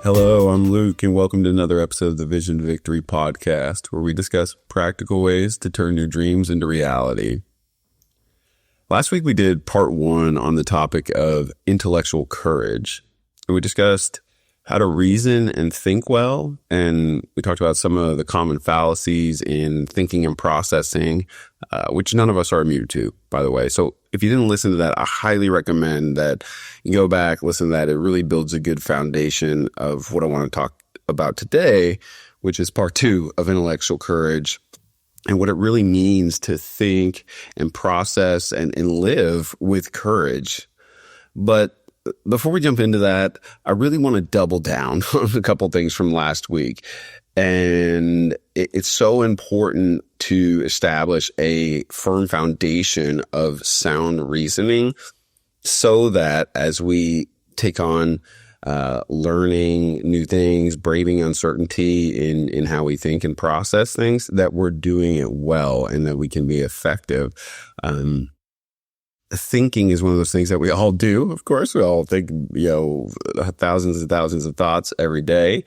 Hello, I'm Luke, and welcome to another episode of the Vision Victory podcast, where we discuss practical ways to turn your dreams into reality. Last week, we did part one on the topic of intellectual courage. We discussed how to reason and think well, and we talked about some of the common fallacies in thinking and processing, which none of us are immune to, by the way. So if you didn't listen to that, I highly recommend that you go back, listen to that. It really builds a good foundation of what I want to talk about today, which is part two of intellectual courage and what it really means to think and process and live with courage. But before we jump into that, I really want to double down on a couple things from last week. And it's so important to establish a firm foundation of sound reasoning so that as we take on learning new things, braving uncertainty in how we think and process things, that we're doing it well and that we can be effective. Thinking is one of those things that we all do. Of course, we all think, thousands and thousands of thoughts every day.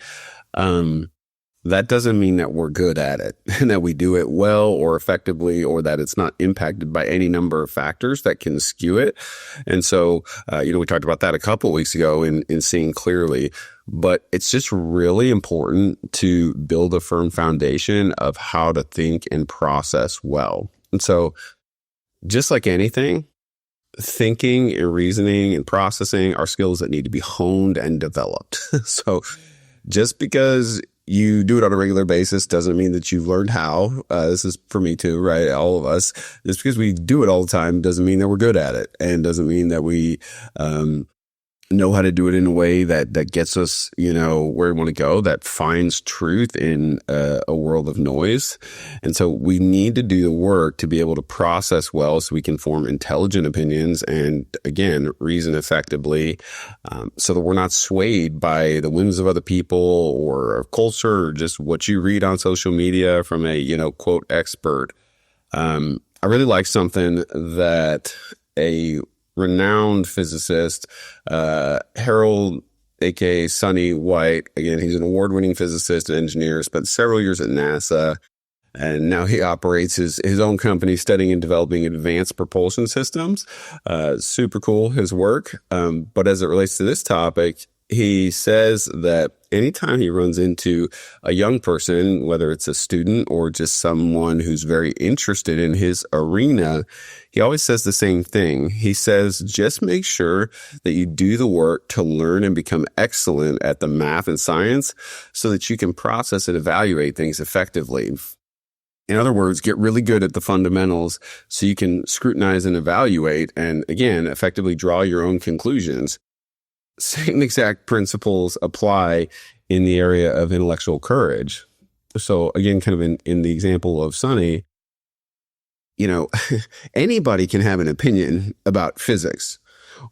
That doesn't mean that we're good at it and that we do it well or effectively, or that it's not impacted by any number of factors that can skew it. And so, we talked about that a couple of weeks ago in seeing clearly, but it's just really important to build a firm foundation of how to think and process well. And so just like anything, thinking and reasoning and processing are skills that need to be honed and developed. So just because you do it on a regular basis doesn't mean that you've learned how. This is for me too, right? All of us. Just because we do it all the time doesn't mean that we're good at it, and doesn't mean that we know how to do it in a way that gets us, where we want to go, that finds truth in a world of noise. And so we need to do the work to be able to process well so we can form intelligent opinions and, again, reason effectively, so that we're not swayed by the whims of other people or culture or just what you read on social media from a, quote, expert. I really like something that a renowned physicist, Harold, aka Sonny White. Again, he's an award-winning physicist and engineer, spent several years at NASA, and now he operates his own company studying and developing advanced propulsion systems. Super cool, his work. But as it relates to this topic, he says that anytime he runs into a young person, whether it's a student or just someone who's very interested in his arena, he always says the same thing. He says, just make sure that you do the work to learn and become excellent at the math and science so that you can process and evaluate things effectively. In other words, get really good at the fundamentals so you can scrutinize and evaluate and, again, effectively draw your own conclusions. Same exact principles apply in the area of intellectual courage. So again, kind of in the example of Sonny, anybody can have an opinion about physics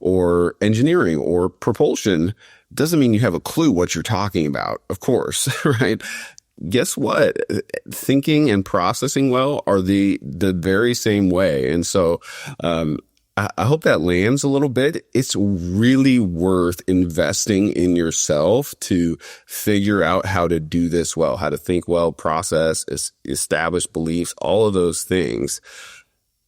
or engineering or propulsion. Doesn't mean you have a clue what you're talking about, of course, right? Guess what? Thinking and processing well are the very same way. And so, I hope that lands a little bit. It's really worth investing in yourself to figure out how to do this well, how to think well, process, establish beliefs, all of those things.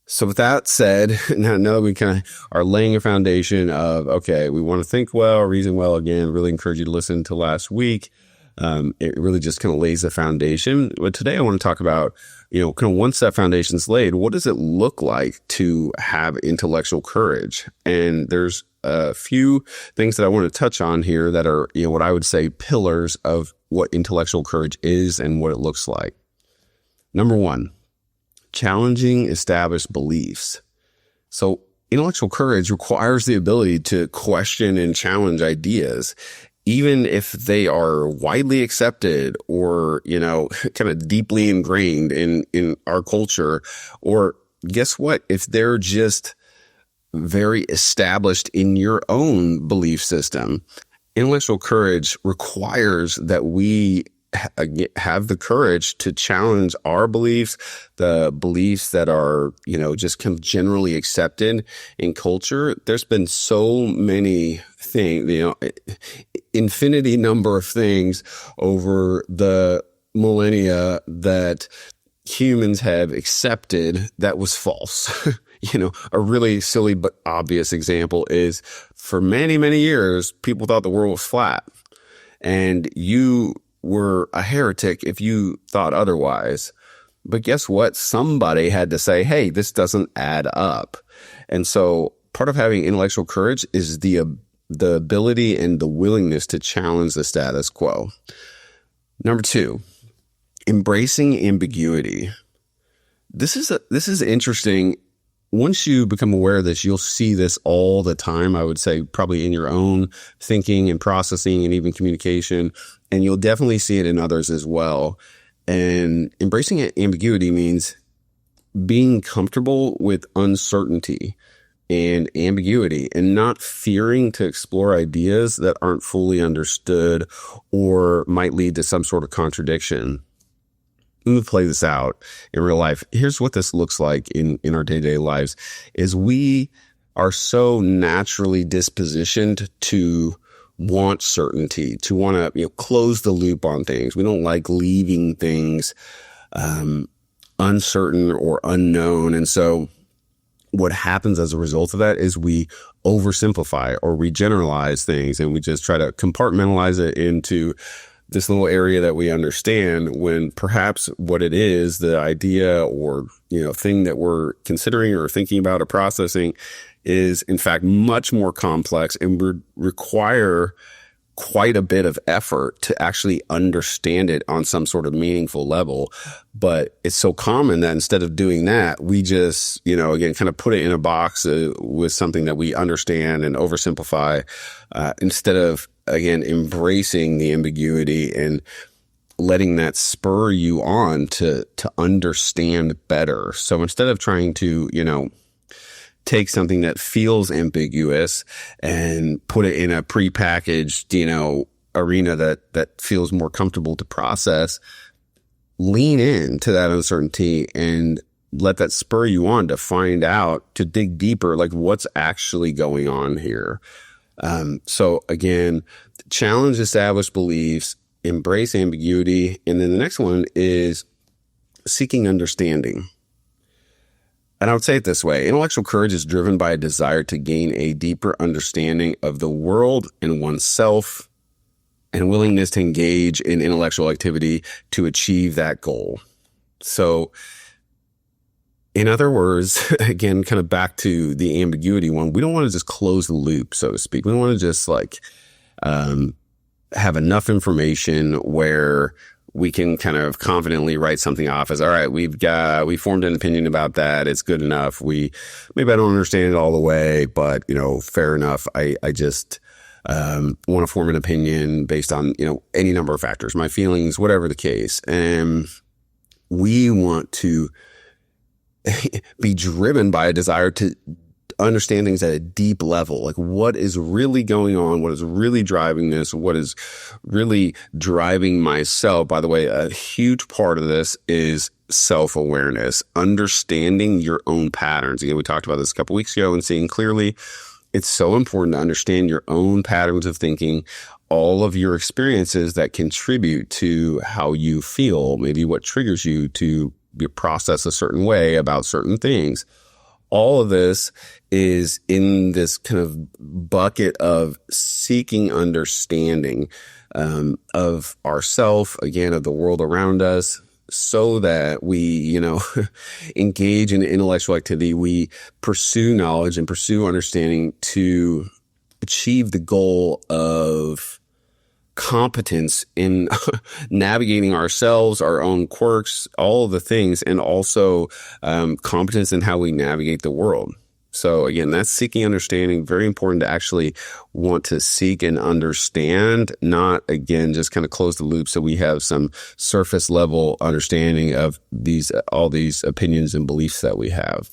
So with that said, now that we kind of are laying a foundation of, okay, we want to think well, reason well. Again, really encourage you to listen to last week. It really just kind of lays the foundation. But today I want to talk about, kind of once that foundation's laid, what does it look like to have intellectual courage? And there's a few things that I want to touch on here that are, what I would say pillars of what intellectual courage is and what it looks like. Number one, challenging established beliefs. So intellectual courage requires the ability to question and challenge ideas, even if they are widely accepted or, kind of deeply ingrained in our culture, or guess what? If they're just very established in your own belief system. Intellectual courage requires that we have the courage to challenge our beliefs, the beliefs that are, just kind of generally accepted in culture. There's been so many things, infinity number of things over the millennia that humans have accepted that was false. A really silly but obvious example is for many, many years, people thought the world was flat. And you were a heretic if you thought otherwise. But guess what? Somebody had to say, hey, this doesn't add up. And so part of having intellectual courage is the ability and the willingness to challenge the status quo. Number 2, embracing ambiguity. This is interesting. Once you become aware of this, you'll see this all the time, I would say, probably in your own thinking and processing and even communication. And you'll definitely see it in others as well. And embracing ambiguity means being comfortable with uncertainty and ambiguity and not fearing to explore ideas that aren't fully understood or might lead to some sort of contradiction. Let me play this out in real life. Here's what this looks like in our day-to-day lives is we are so naturally dispositioned to want certainty, to want to close the loop on things. We don't like leaving things uncertain or unknown. And so what happens as a result of that is we oversimplify or we generalize things and we just try to compartmentalize it into this little area that we understand when perhaps what it is, the idea or, thing that we're considering or thinking about or processing is in fact much more complex and would require quite a bit of effort to actually understand it on some sort of meaningful level. But it's so common that instead of doing that, we just, again, kind of put it in a box with something that we understand and oversimplify instead of, again, embracing the ambiguity and letting that spur you on to understand better. So instead of trying to, take something that feels ambiguous and put it in a prepackaged, arena that feels more comfortable to process, lean into that uncertainty and let that spur you on to find out, to dig deeper, like what's actually going on here. So again, challenge established beliefs, embrace ambiguity. And then the next one is seeking understanding. And I would say it this way. Intellectual courage is driven by a desire to gain a deeper understanding of the world and oneself and willingness to engage in intellectual activity to achieve that goal. So in other words, again, kind of back to the ambiguity one, we don't want to just close the loop, so to speak. We don't want to just have enough information where we can kind of confidently write something off as, all right, we formed an opinion about that. It's good enough. Maybe I don't understand it all the way, but, fair enough. I just want to form an opinion based on, any number of factors, my feelings, whatever the case. And we want to be driven by a desire to understand things at a deep level, like what is really going on, what is really driving this, what is really driving myself. By the way, a huge part of this is self-awareness, understanding your own patterns. Again, we talked about this a couple weeks ago and seeing clearly. It's so important to understand your own patterns of thinking, all of your experiences that contribute to how you feel, maybe what triggers you to process a certain way about certain things. All of this is in this kind of bucket of seeking understanding of ourself, again, of the world around us, so that we, engage in intellectual activity. We pursue knowledge and pursue understanding to achieve the goal of competence in navigating ourselves, our own quirks, all of the things, and also competence in how we navigate the world. So again, that's seeking understanding. Very important to actually want to seek and understand, not again, just kind of close the loop so we have some surface level understanding of all these opinions and beliefs that we have.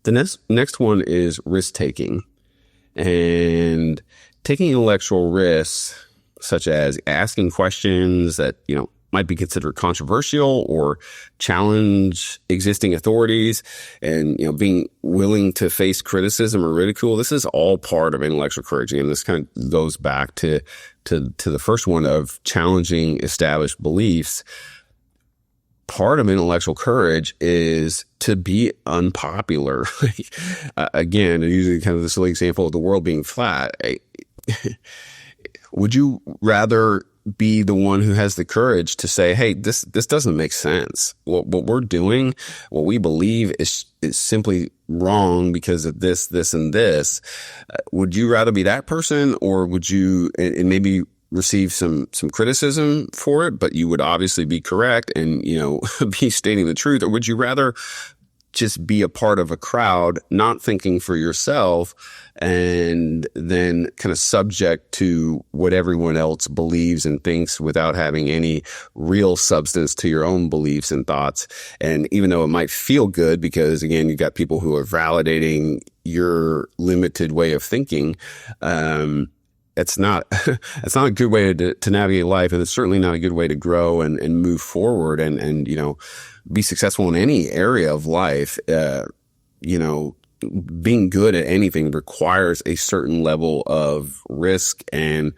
The next one is risk taking. And taking intellectual risks, such as asking questions that, might be considered controversial or challenge existing authorities, and being willing to face criticism or ridicule. This is all part of intellectual courage, and this kind of goes back to the first one of challenging established beliefs. Part of intellectual courage is to be unpopular. Again, using kind of the silly example of the world being flat. Would you rather be the one who has the courage to say, hey, this doesn't make sense. What we're doing, what we believe is simply wrong because of this, and this. Would you rather be that person, or would you, and maybe receive some criticism for it, but you would obviously be correct and, be stating the truth? Or would you rather just be a part of a crowd, not thinking for yourself, and then kind of subject to what everyone else believes and thinks without having any real substance to your own beliefs and thoughts? And even though it might feel good because, again, you got people who are validating your limited way of thinking, it's not a good way to navigate life, and it's certainly not a good way to grow and move forward and be successful in any area of life. Being good at anything requires a certain level of risk and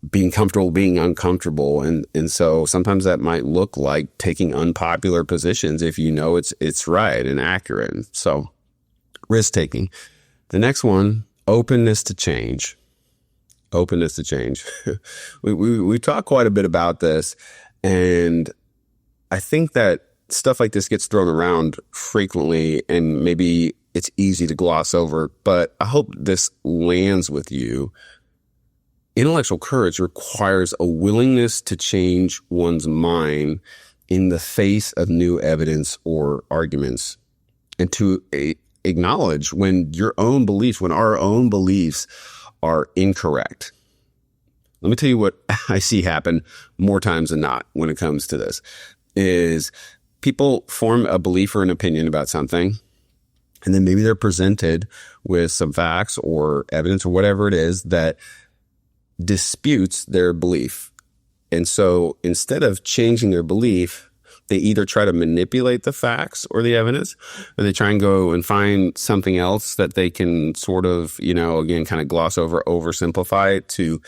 being comfortable being uncomfortable, and so sometimes that might look like taking unpopular positions if it's right and accurate. So risk taking. The next one, openness to change. Openness to change. We talk quite a bit about this, and I think that stuff like this gets thrown around frequently, and maybe it's easy to gloss over, but I hope this lands with you. Intellectual courage requires a willingness to change one's mind in the face of new evidence or arguments, and to acknowledge when our own beliefs are incorrect. Let me tell you what I see happen more times than not when it comes to this, is people form a belief or an opinion about something, and then maybe they're presented with some facts or evidence or whatever it is that disputes their belief. And so instead of changing their belief, they either try to manipulate the facts or the evidence, or they try and go and find something else that they can sort of, again, kind of gloss over, oversimplify it to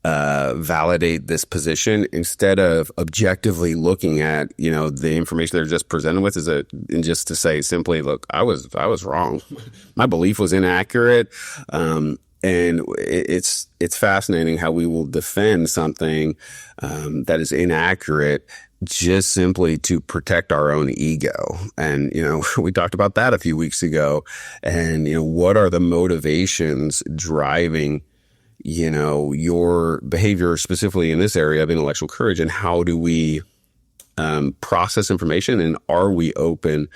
validate this position, instead of objectively looking at, the information they're just presented with, and just to say simply, look, I was wrong. My belief was inaccurate. And it's fascinating how we will defend something that is inaccurate just simply to protect our own ego. And, we talked about that a few weeks ago. And, what are the motivations driving, your behavior specifically in this area of intellectual courage, and how do we process information, and are we open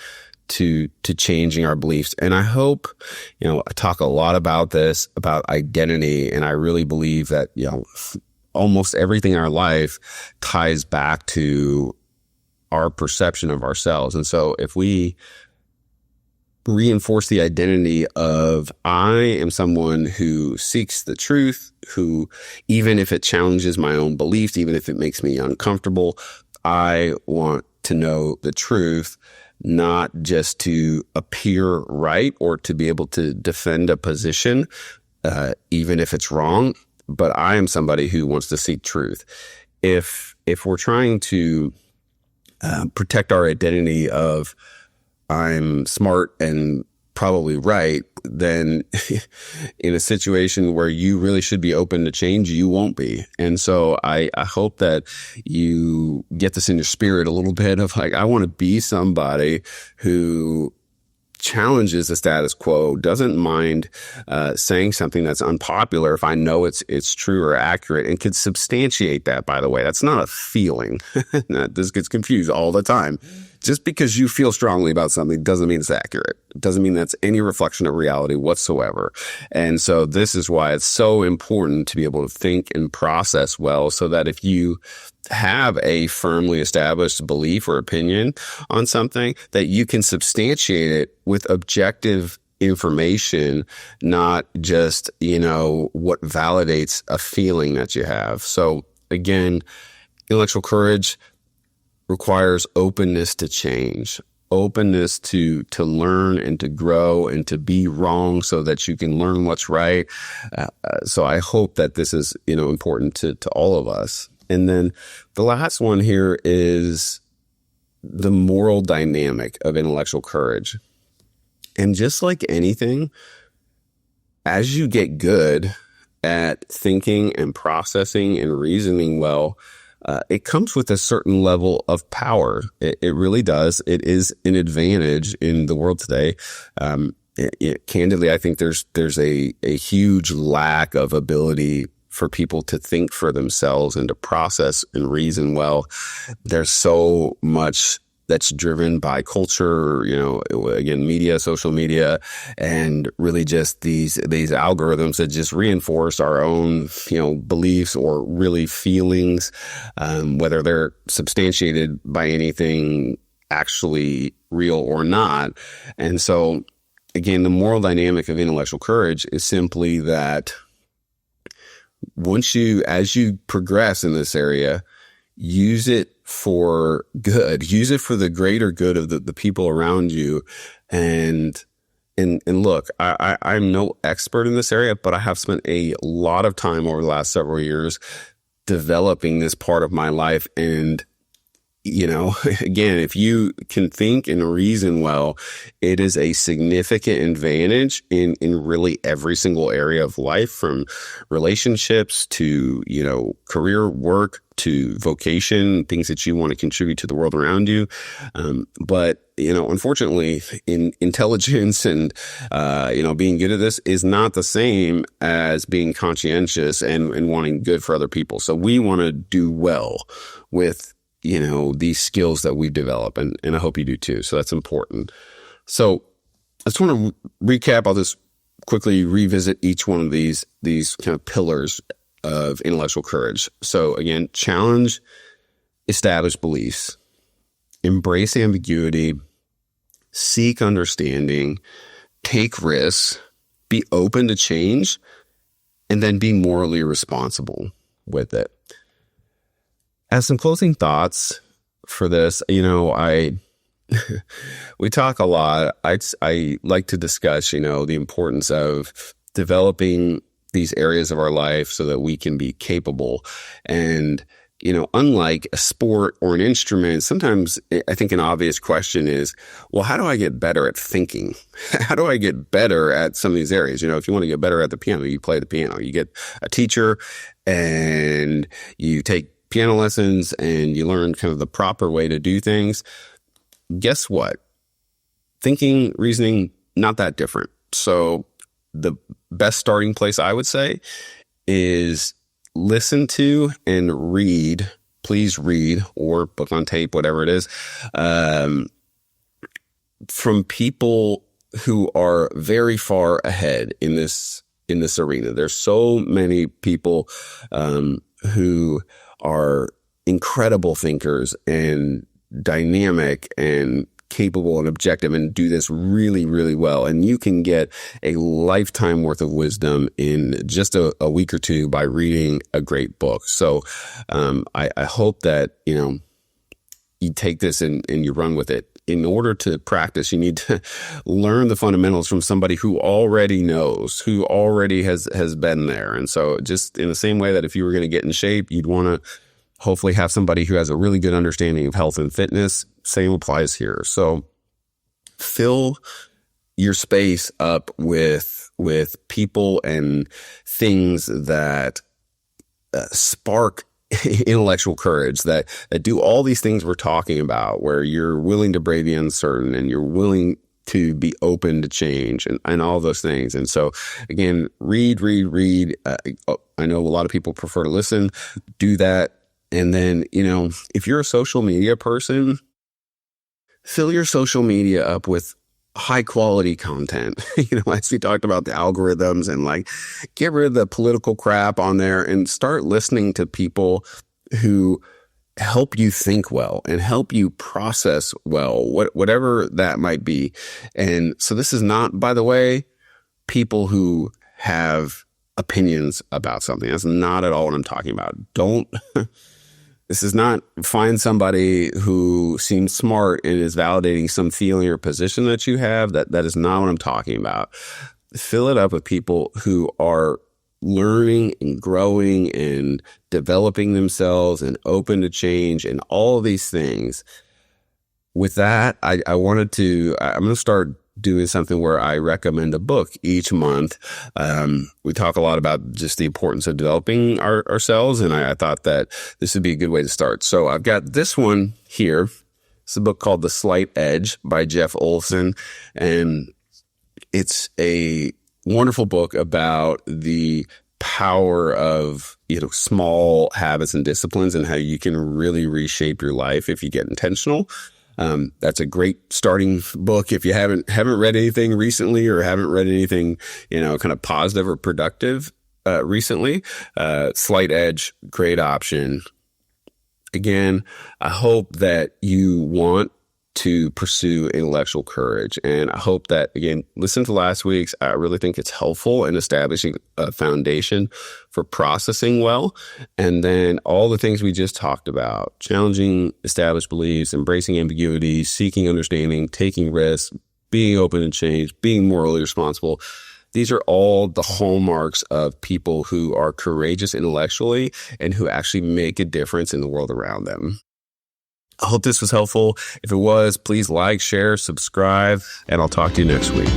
to changing our beliefs? And I hope, I talk a lot about this, about identity, and I really believe that, almost everything in our life ties back to our perception of ourselves. And so if we reinforce the identity of, I am someone who seeks the truth, who, even if it challenges my own beliefs, even if it makes me uncomfortable, I want to know the truth, not just to appear right or to be able to defend a position, even if it's wrong, but I am somebody who wants to seek truth. If we're trying to protect our identity of, I'm smart and probably right, then in a situation where you really should be open to change, you won't be. And so I hope that you get this in your spirit a little bit of like, I want to be somebody who challenges the status quo, doesn't mind saying something that's unpopular if I know it's true or accurate, and could substantiate that, by the way. That's not a feeling. This gets confused all the time. Just because you feel strongly about something doesn't mean it's accurate. It doesn't mean that's any reflection of reality whatsoever. And so this is why it's so important to be able to think and process well, so that if you have a firmly established belief or opinion on something, that you can substantiate it with objective information, not just, what validates a feeling that you have. So again, intellectual courage, requires openness to change, openness to learn and to grow and to be wrong so that you can learn what's right. So I hope that this is, important to all of us. And then the last one here is the moral dynamic of intellectual courage. And just like anything, as you get good at thinking and processing and reasoning well, it comes with a certain level of power. It really does. It is an advantage in the world today. Candidly, I think there's a huge lack of ability for people to think for themselves and to process and reason well. There's so much that's driven by culture, again, media, social media, and really just these algorithms that just reinforce our own, beliefs or really feelings, whether they're substantiated by anything actually real or not. And so, again, the moral dynamic of intellectual courage is simply that as you progress in this area, use it for good, use it for the greater good of the people around you. And look, I'm no expert in this area, but I have spent a lot of time over the last several years developing this part of my life. And again, if you can think and reason well, it is a significant advantage in really every single area of life, from relationships to, career, work, to vocation, things that you want to contribute to the world around you. But unfortunately, in intelligence and, being good at this is not the same as being conscientious and wanting good for other people. So we want to do well with these skills that we've developed, and I hope you do too. So that's important. So I just want to recap. I'll just quickly revisit each one of these kind of pillars of intellectual courage. So again, challenge established beliefs, embrace ambiguity, seek understanding, take risks, be open to change, and then be morally responsible with it. As some closing thoughts for this, we talk a lot. I like to discuss, the importance of developing these areas of our life so that we can be capable. And, unlike a sport or an instrument, sometimes I think an obvious question is, well, how do I get better at thinking? How do I get better at some of these areas? If you want to get better at the piano, you play the piano, you get a teacher and you take piano lessons and you learn kind of the proper way to do things. Guess what? Thinking, reasoning, not that different. So the best starting place, I would say, is listen to and read, please read, or book on tape, whatever it is, from people who are very far ahead in this arena. There's so many people who are incredible thinkers and dynamic and capable and objective and do this really, really well. And you can get a lifetime worth of wisdom in just a week or two by reading a great book. So I hope that, you take this and you run with it. In order to practice, you need to learn the fundamentals from somebody who already knows, who already has been there. And so just in the same way that if you were going to get in shape, you'd want to hopefully have somebody who has a really good understanding of health and fitness. Same applies here. So fill your space up with people and things that spark intellectual courage, that do all these things we're talking about, where you're willing to brave the uncertain and you're willing to be open to change and all those things. And so again, read. I know a lot of people prefer to listen, do that. And then, if you're a social media person, fill your social media up with high quality content. As we talked about the algorithms, and get rid of the political crap on there and start listening to people who help you think well and help you process well, whatever that might be. And so this is not, by the way, people who have opinions about something. That's not at all what I'm talking about. Don't This is not find somebody who seems smart and is validating some feeling or position that you have. That is not what I'm talking about. Fill it up with people who are learning and growing and developing themselves and open to change and all of these things. With that, I'm going to start doing something where I recommend a book each month. We talk a lot about just the importance of developing ourselves, and I thought that this would be a good way to start. So I've got this one here. It's a book called The Slight Edge by Jeff Olson, and it's a wonderful book about the power of, small habits and disciplines and how you can really reshape your life if you get intentional. That's a great starting book if you haven't read anything recently or haven't read anything, kind of positive or productive recently. Slight Edge, great option. Again, I hope that you want to pursue intellectual courage. And I hope that, again, listen to last week's. I really think it's helpful in establishing a foundation for processing well. And then all the things we just talked about, challenging established beliefs, embracing ambiguity, seeking understanding, taking risks, being open to change, being morally responsible. These are all the hallmarks of people who are courageous intellectually and who actually make a difference in the world around them. I hope this was helpful. If it was, please like, share, subscribe, and I'll talk to you next week.